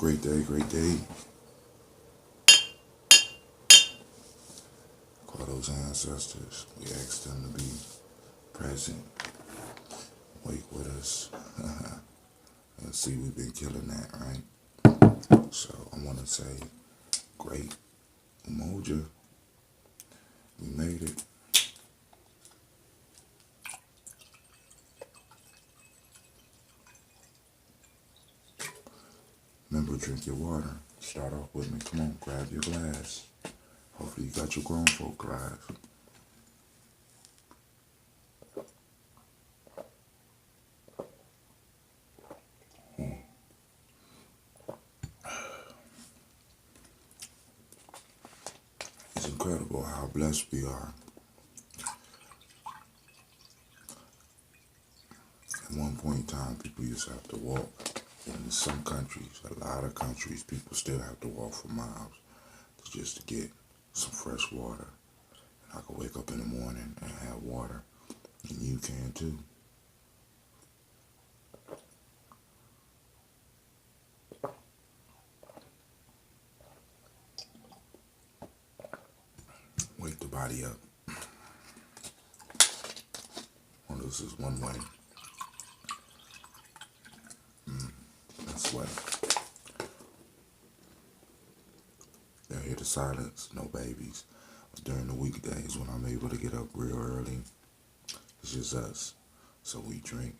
Great day, great day. Call those ancestors. We ask them to be present, wake with us. And see, we've been killing that, right? So I want to say, great Umoja. We made it. Remember, drink your water. Start off with me. Come on, grab your glass. Hopefully you got your grown folk glass. It's incredible how blessed we are. At one point in time, people used to have to walk. In some countries, a lot of countries, people still have to walk for miles just to get some fresh water. And I can wake up in the morning and have water, and you can too. Wake the body up. Well, this is one way. That's why. They'll hear the silence, no babies. During the weekdays when I'm able to get up real early, it's just us. So we drink.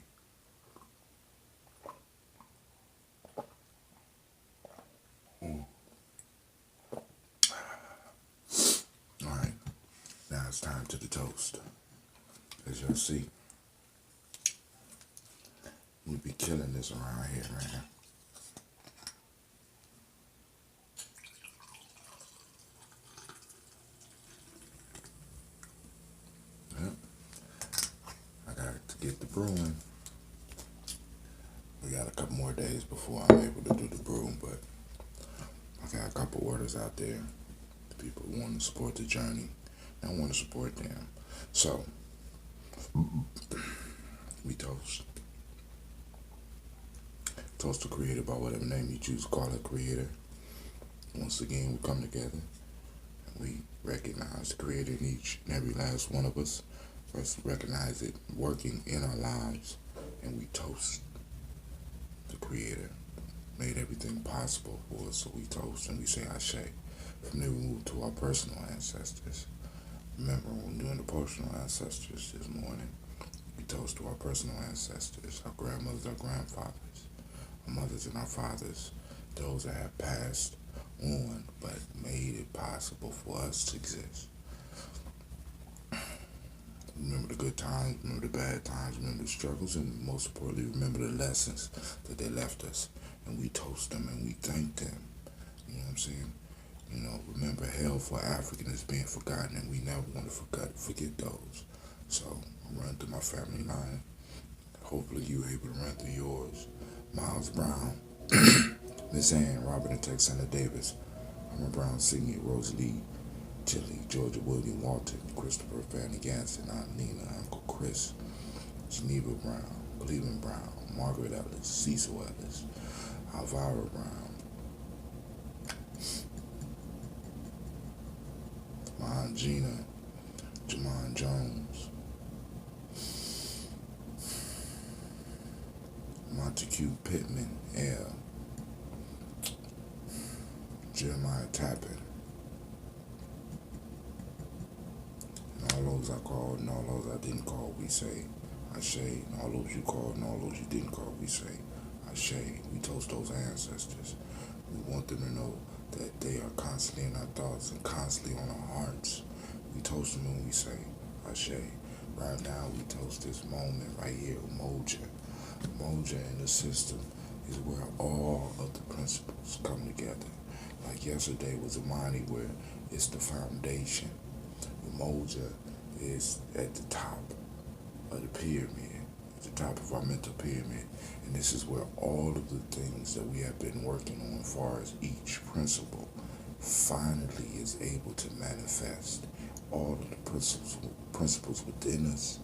All right, now it's time to the toast. As y'all see, we be killing this around here, man. Yep. I got to get the brewing. We got a couple more days before I'm able to do the brewing, but I got a couple orders out there. The people who want to support the journey and want to support them. So, we toast. Toast the creator by whatever name you choose to call it, creator. Once again, we come together and we recognize the creator in each and every last one of us. First, recognize it working in our lives, and we toast the creator. Made everything possible for us, so we toast and we say Ashe. From there, we move to our personal ancestors. Remember, when doing the personal ancestors this morning, we toast to our personal ancestors, our grandmothers, our grandfathers, our mothers and our fathers, those that have passed on but made it possible for us to exist. Remember the good times, remember the bad times, remember the struggles, and most importantly, remember the lessons that they left us. And we toast them and we thank them. You know what I'm saying? You know, remember, hell for African is being forgotten, and we never want to forget those. So I run through my family line. Hopefully you able to run through yours. Miles Brown, Miss Ann, Robert and Texana Davis, Armor Brown Sr., Rosalie Tilly, Georgia William Walton, Christopher Fanny Ganson, Aunt Nina, Uncle Chris, Geneva Brown, Cleveland Brown, Margaret Ellis, Cecil Ellis, Alvaro Brown, my Aunt Gina, Jamon Jones, Montague Pittman, L, Jeremiah Tappan, and all those I called and all those I didn't call, we say Ashe. And all those you called and all those you didn't call, we say Ashe. We toast those ancestors. We want them to know that they are constantly in our thoughts and constantly on our hearts. We toast them when we say Ashe. Right now, we toast this moment right here, Umoja. Umoja in the system is where all of the principles come together. Like yesterday was Imani, where it's the foundation. Umoja is at the top of the pyramid, at the top of our mental pyramid. And this is where all of the things that we have been working on as far as each principle finally is able to manifest. All of the principles within us,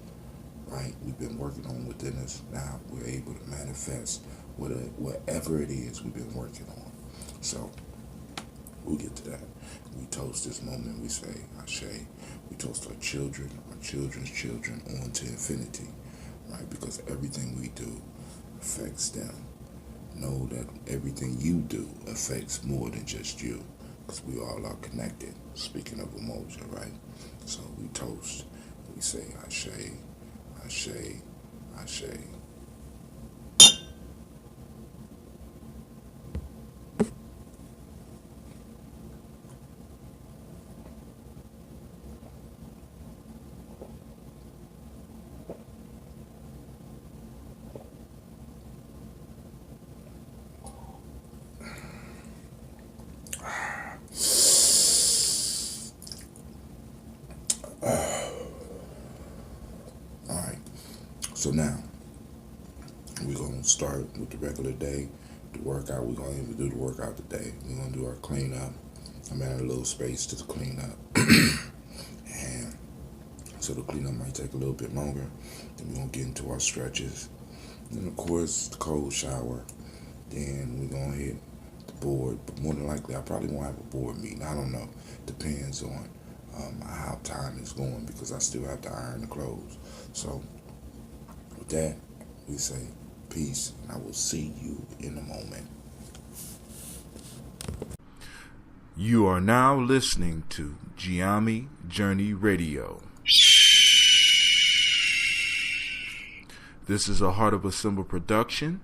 right? We've been working on within us. Now we're able to manifest whatever it is we've been working on. So we'll get to that. We toast this moment, we say Ashe. We toast our children, our children's children on to infinity, right? Because everything we do affects them. Know that everything you do affects more than just you, because we all are connected. Speaking of Umoja, right? So we toast, we say Ashe, Ashe, Ashe. So now, we're going to start with the regular day, the workout. We're going to even do the workout today. We're going to do our cleanup. I'm adding a little space to the cleanup. And so the cleanup might take a little bit longer. Then we're going to get into our stretches. Then, of course, the cold shower. Then we're going to hit the board. But more than likely, I probably won't have a board meeting. I don't know. Depends on how time is going, because I still have to iron the clothes. So with that, we say peace, and I will see you in a moment. You are now listening to Nyame Journey Radio. This is a Heart of a Symbol production.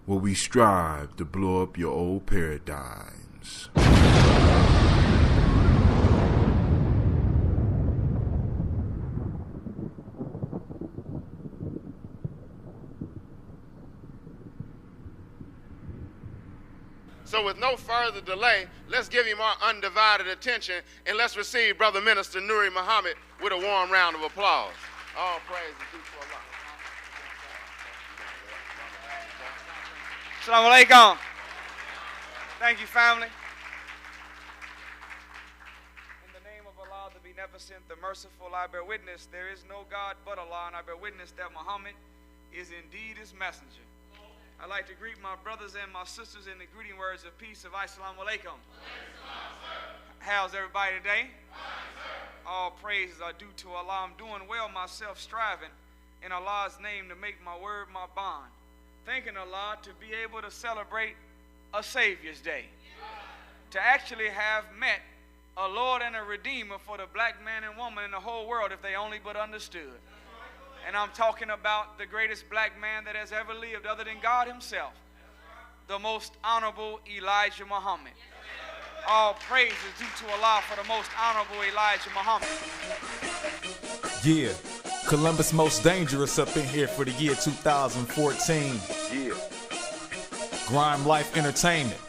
Where we strive to blow up your old paradigms. So with no further delay, let's give him our undivided attention, and let's receive Brother Minister Nuri Muhammad with a warm round of applause. All praise is due to Allah. Assalamu alaikum. Thank you, family. In the name of Allah, the Beneficent, the Merciful, I bear witness there is no God but Allah, and I bear witness that Muhammad is indeed his messenger. I'd like to greet my brothers and my sisters in the greeting words of peace of Assalamu alaikum. How's everybody today? All praises are due to Allah. I'm doing well myself, striving in Allah's name to make my word my bond. Thanking Allah to be able to celebrate a Savior's Day. To actually have met a Lord and a Redeemer for the black man and woman in the whole world if they only but understood. And I'm talking about the greatest black man that has ever lived other than God himself, the most honorable Elijah Muhammad. All praise is due to Allah for the most honorable Elijah Muhammad. Yeah, Columbus Most Dangerous up in here for the year 2014. Yeah. Grime Life Entertainment.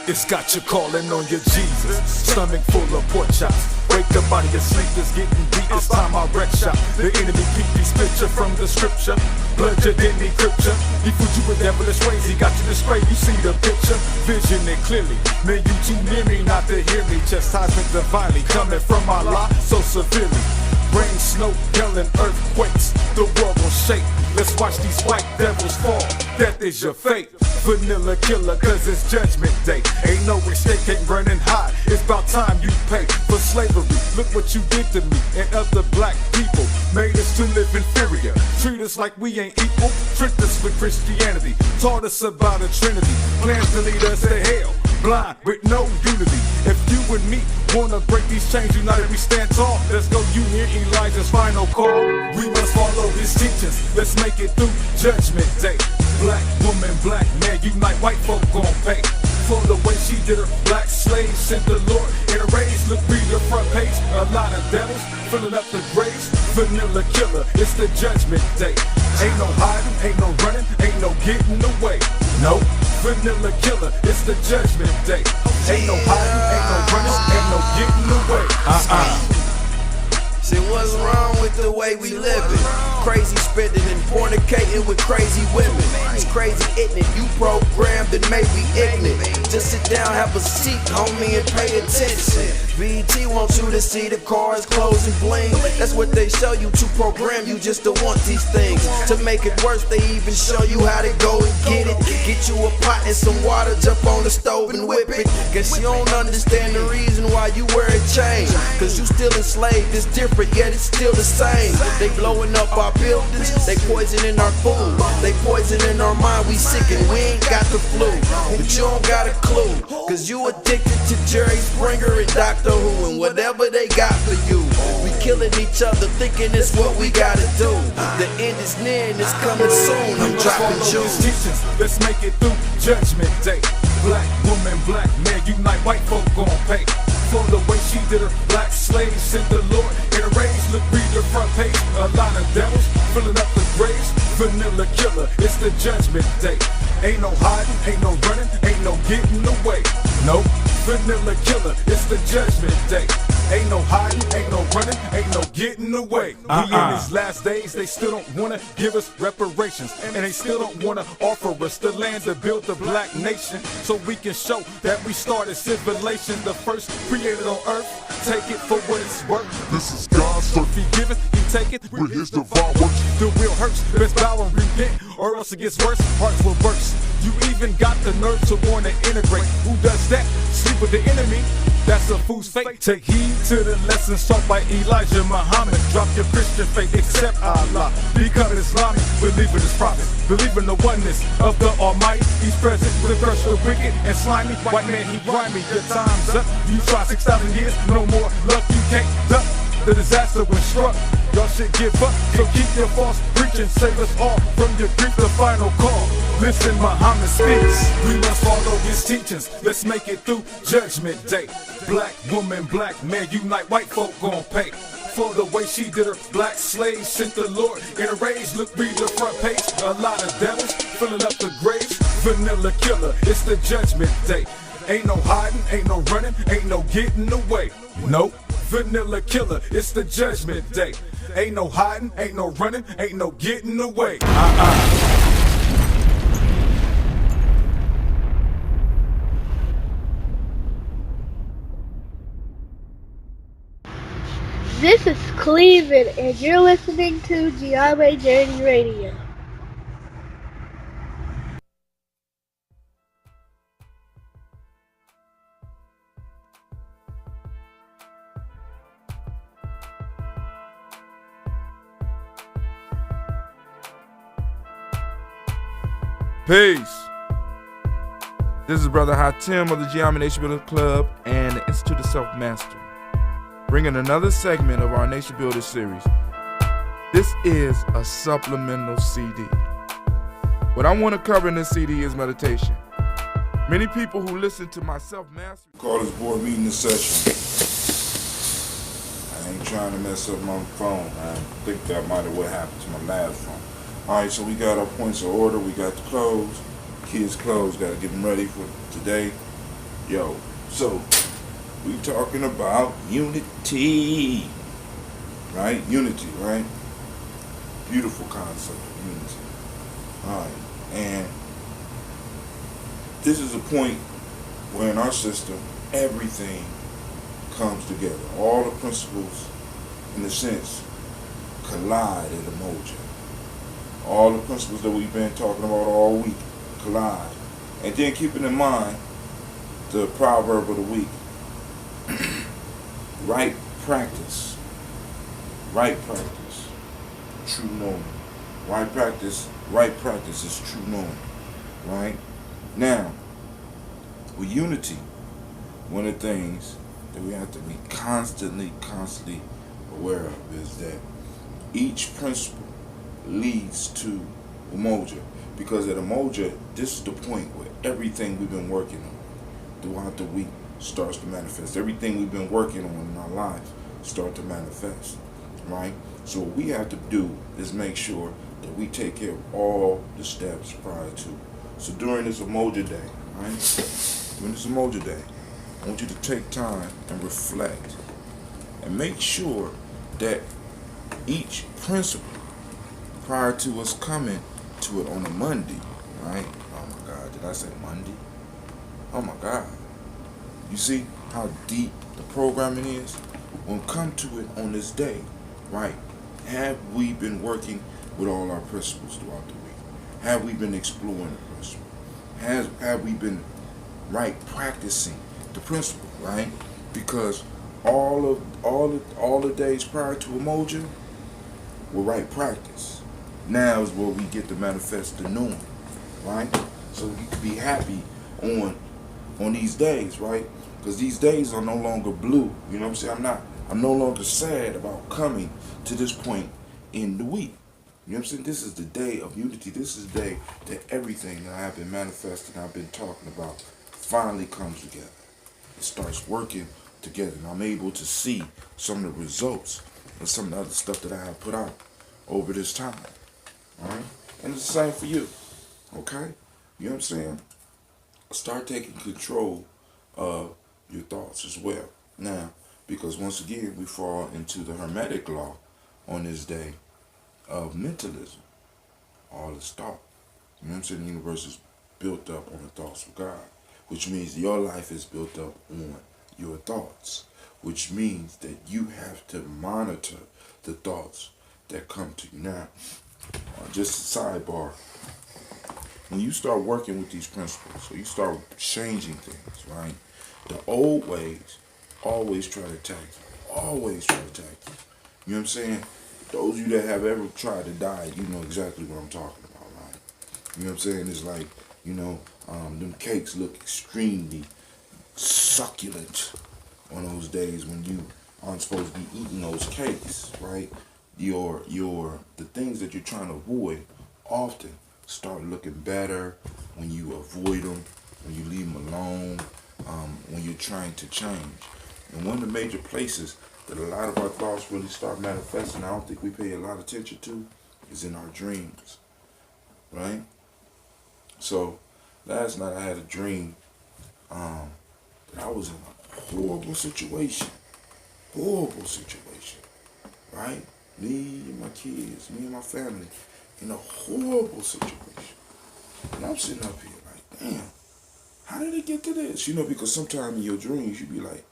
It's got you calling on your Jesus. Stomach full of pork chops. Wake up out of your sleep, it's getting beat. It's time I wreck shop. The enemy keep these picture from the scripture. Blood you didn't decrypt you. He put you with devilish ways. He got you displayed. You see the picture, vision it clearly. Man, you too near me not to hear me. Chastisement divinely coming from Allah so severely. Rain, snow, hell, and earthquakes. The world will shake. Let's watch these white devils fall. Death is your fate. Vanilla killer, cause it's judgment day. Ain't no escape, can't run and hide. It's about time you pay for slavery. Look what you did to me and other black people. Made us to live inferior. Treat us like we ain't equal. Tricked us with Christianity. Taught us about a trinity. Plans to lead us to hell. Blind with no unity. If you and me wanna break these chains, united we stand tall. Let's go, you hear Elijah's final call. We must follow his teachings. Let's make it through Judgment Day. Black woman, black man, unite, white folk gon' pay. For the way she did her black slaves, sent the Lord in a rage. Look, read the front page. A lot of devils filling up the graves. Vanilla killer, it's the Judgment Day. Ain't no hiding, ain't no running, ain't no getting away. No, vanilla killer, it's the Judgment Day. Ain't no hiding, ain't no running, ain't no getting away. Say what's wrong with the way we living? Crazy spending and fornicating with crazy women. It's crazy, isn't it? You programmed and made me ignorant. Just sit down, have a seat, homie, and pay attention. BT wants you to see the cars, clothes, and bling. That's what they show you to program you just to want these things. To make it worse, they even show you how to go and get it. Get you a pot and some water, jump on the stove and whip it. Guess you don't understand the reason why you wear a chain. Cause you still enslaved, it's different, yet it's still the same. They blowing up our buildings, they poisoning our food. They poisoning our mind, we sick and we ain't got the flu. But you don't got a clue, cause you addicted to Jerry Springer and Doctor Who and whatever they got for you. We killing each other thinking it's what we gotta do. The end is near and it's coming soon. I'm dropping jewels. Let's make it through Judgment Day. Black woman, black man, unite, white folk gon' pay. For the way she did her, black slaves sent the Lord in a rage. Look, read the front page, a lot of devils filling up the graves. Vanilla killer, it's the Judgment Day. Ain't no hiding, ain't no running, ain't no getting away. Nope, vanilla killer, it's the Judgment Day. Ain't no hiding, ain't no running, ain't no getting away. We in these last days, they still don't wanna give us reparations, and they still don't wanna offer us the land to build the black nation, so we can show that we started civilization, the first created on earth. Take it for what it's worth. This is God's work. If he give it, he take it with his divine work. The real hurts, best bow and repent, or else it gets worse. Hearts will burst. You even got the nerve to wanna integrate. Who does that? Sleep with the enemy. That's a fool's fate. Take heed to the lessons taught by Elijah Muhammad. Drop your Christian faith, accept Allah. Become Islamic, believe in his prophets. Believe in the oneness of the Almighty. He's present with the curse the wicked and slimy. White man, he grimy. Your time's up. You try 6,000 years, no more luck. You can't duck. The disaster when struck. Y'all should give up, so keep your false preaching. Save us all from your grief, the final call. Listen, Muhammad speaks. We must follow his teachings. Let's make it through Judgment Day. Black woman, black man, unite, white folk gon' pay. For the way she did her, black slaves sent the Lord in a rage. Look, read the front page, a lot of devils filling up the graves. Vanilla killer, it's the Judgment Day. Ain't no hiding, ain't no running, ain't no getting away. Nope, vanilla killer, it's the Judgment Day. Ain't no hiding, ain't no running, ain't no getting away. This is Cleveland, and you're listening to Nyame Journey Radio. Peace. This is Brother Haatim of the Nyame Nation Builders Club and the Institute of Self-Mastery, bringing another segment of our Nation Builder series. This is a supplemental CD. What I want to cover in this CD is meditation. Many people who listen to my self-mastery Call this board meeting a session. I ain't trying to mess up my phone. I think that might have what happened to my last phone. Alright, so we got our points of order. We got the clothes. Kids' clothes. Got to get them ready for today. Yo, so we talking about unity. Right? Unity, right? Beautiful concept of unity. Alright, and this is a point where in our system, everything comes together. All the principles, in a sense, collide in Umoja. All the principles that we've been talking about all week collide. And then keeping in mind the proverb of the week. Right practice. Right practice. True knowing. Right practice is true knowing. Right? Now, with unity, one of the things that we have to be constantly aware of is that each principle leads to Umoja. Because at Umoja, this is the point where everything we've been working on throughout the week starts to manifest. Everything we've been working on in our lives start to manifest. Right? So what we have to do is make sure that we take care of all the steps prior to. So during this Umoja day, right? During this Umoja day, I want you to take time and reflect and make sure that each principle, prior to us coming to it on a Monday, right? Oh my God, did I say Monday? Oh my God. You see how deep the programming is? When we come to it on this day, right? Have we been working with all our principles throughout the week? Have we been exploring the principle? Have we been practicing the principle, right? Because all the days prior to Umoja were right practice. Now is where we get to manifest the norm, right? So we can be happy on these days, right? Because these days are no longer blue. You know what I'm saying? I'm no longer sad about coming to this point in the week. You know what I'm saying? This is the day of unity. This is the day that everything that I've been manifesting, I've been talking about, finally comes together. It starts working together, and I'm able to see some of the results and some of the other stuff that I have put out over this time. All right? And it's the same for you. Okay? You know what I'm saying? Start taking control of your thoughts as well. Now, because once again, we fall into the Hermetic law on this day of mentalism. All is thought. You know what I'm saying? The universe is built up on the thoughts of God, which means your life is built up on your thoughts, which means that you have to monitor the thoughts that come to you. Now, just a sidebar. When you start working with these principles, so you start changing things, right? The old ways always try to attack you. Always try to attack you. You know what I'm saying? Those of you that have ever tried to die, you know exactly what I'm talking about, right? You know what I'm saying? It's like, them cakes look extremely succulent on those days when you aren't supposed to be eating those cakes, right? The things that you're trying to avoid often start looking better when you avoid them, when you leave them alone, when you're trying to change. And one of the major places that a lot of our thoughts really start manifesting, I don't think we pay a lot of attention to, is in our dreams, right? So last night I had a dream that I was in a horrible situation, right? Me and my kids, me and my family, in a horrible situation. And I'm sitting up here like, damn, how did it get to this? Because sometimes in your dreams you be like,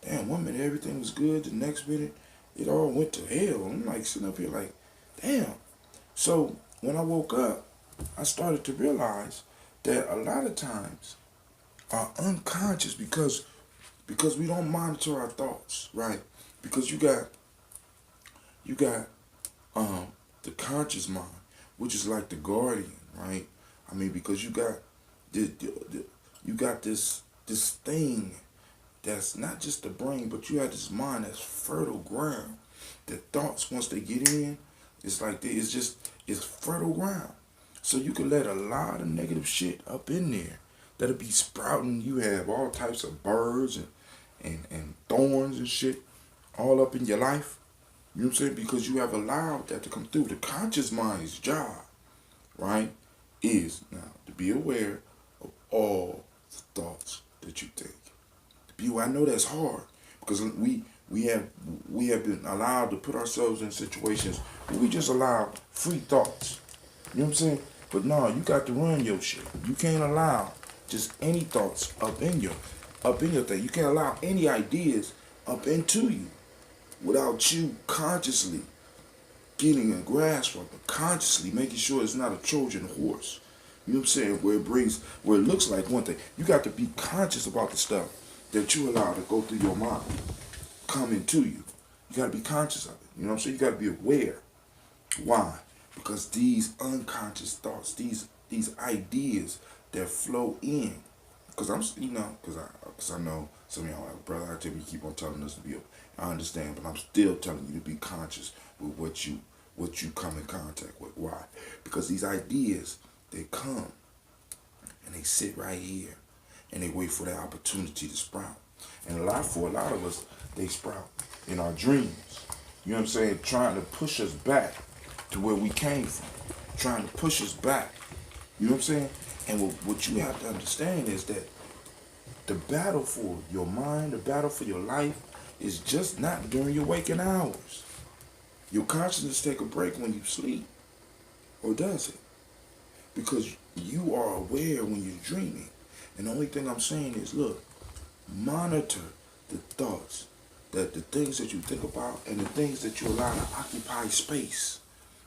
damn, one minute everything was good, the next minute it all went to hell. I'm like sitting up here like, damn. So when I woke up, I started to realize that a lot of times our unconscious, because we don't monitor our thoughts, right? Because you got the conscious mind, which is like the guardian, right? I mean, because you got this thing that's not just the brain, but you have this mind that's fertile ground. That thoughts, once they get in, it's like it's fertile ground. So you can let a lot of negative shit up in there that'll be sprouting. You have all types of birds and thorns and shit all up in your life. You know what I'm saying? Because you have allowed that to come through. The conscious mind's job, right, is now to be aware of all the thoughts that you think. I know that's hard because we have been allowed to put ourselves in situations where we just allow free thoughts. You know what I'm saying? But no, you got to run your shit. You can't allow just any thoughts up in your thing. You can't allow any ideas up into you without you consciously getting a grasp of it, consciously making sure it's not a Trojan horse. You know what I'm saying? Where it looks like one thing. You got to be conscious about the stuff that you allow to go through your mind, come into you. You got to be conscious of it. You know what I'm saying? You got to be aware. Why? Because these unconscious thoughts, these ideas that flow in, because I know some of y'all like, brother, Haatim, you keep on telling us to be. I understand, but I'm still telling you to be conscious with what you come in contact with. Why? Because these ideas, they come and they sit right here and they wait for that opportunity to sprout. And for a lot of us, they sprout in our dreams. You know what I'm saying? Trying to push us back to where we came from. Trying to push us back. You know what I'm saying? And what you have to understand is that the battle for your mind, the battle for your life is just not during your waking hours. Your consciousness take a break when you sleep, or does it? Because you are aware when you're dreaming. And the only thing I'm saying is, look, monitor the thoughts, that the things that you think about and the things that you allow to occupy space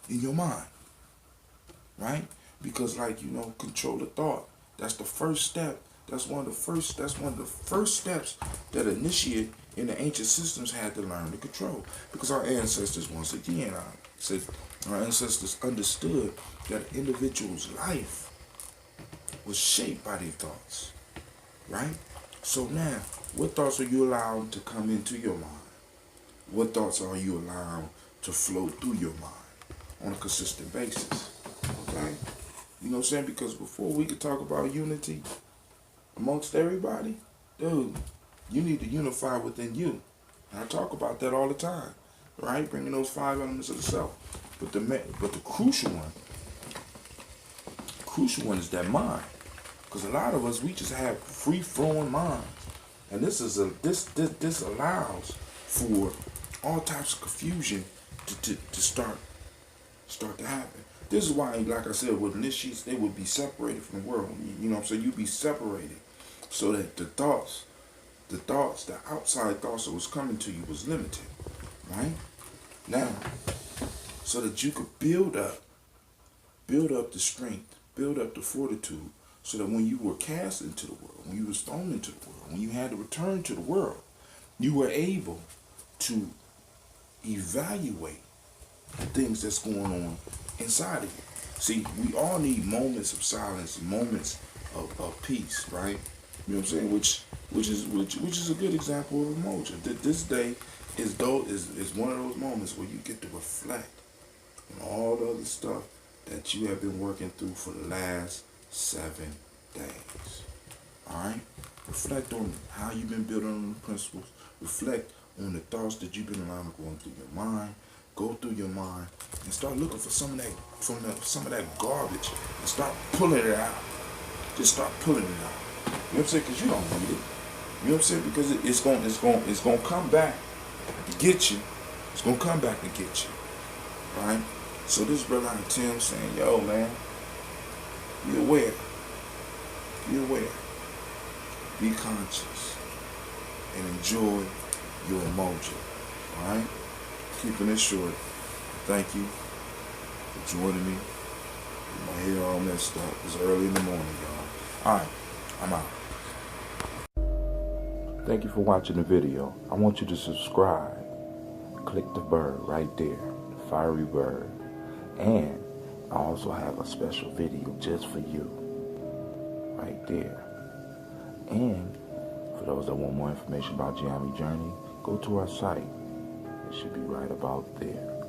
in your mind, right? Because, like, control the thought. That's the first step. That's one of the first steps that initiate in the ancient systems had to learn to control. Because our ancestors, once again, our ancestors understood that an individual's life was shaped by their thoughts, right? So now, what thoughts are you allowed to come into your mind? What thoughts are you allowed to flow through your mind on a consistent basis? Okay? You know what I'm saying? Because before we could talk about unity amongst everybody, dude, you need to unify within you. And I talk about that all the time, right? Bringing those 5 elements of the self. But the crucial one is that mind. Because a lot of us, we just have free-flowing minds. And this allows for all types of confusion to start to happen. This is why, like I said, with initiates, they would be separated from the world. You know what I'm saying? You'd be separated so that the outside thoughts that was coming to you was limited, right? Now, so that you could build up the strength, build up the fortitude, so that when you were cast into the world, when you were thrown into the world, when you had to return to the world, you were able to evaluate the things that's going on inside of you. See, we all need moments of silence, moments of peace, right? You know what I'm saying? Which is a good example of Umoja. This day is one of those moments where you get to reflect on all the other stuff that you have been working through for the last 7 days. Alright? Reflect on how you've been building on the principles. Reflect on the thoughts that you've been allowing going through your mind. Go through your mind and start looking for some of that garbage and start pulling it out. Just start pulling it out. You know what I'm saying? Because you don't need it. You know what I'm saying? Because it's going to come back to get you. It's going to come back to get you. Right? So this brother Haatim saying, yo, man, be aware. Be aware. Be conscious. And enjoy your Umoja. Alright? Keeping it short. Thank you for joining me. My hair all messed up. It's early in the morning, y'all. Alright, I'm out. Thank you for watching the video. I want you to subscribe. Click the bird right there. The fiery bird. And I also have a special video just for you. Right there. And for those that want more information about Nyame Journey, go to our site. It should be right about there.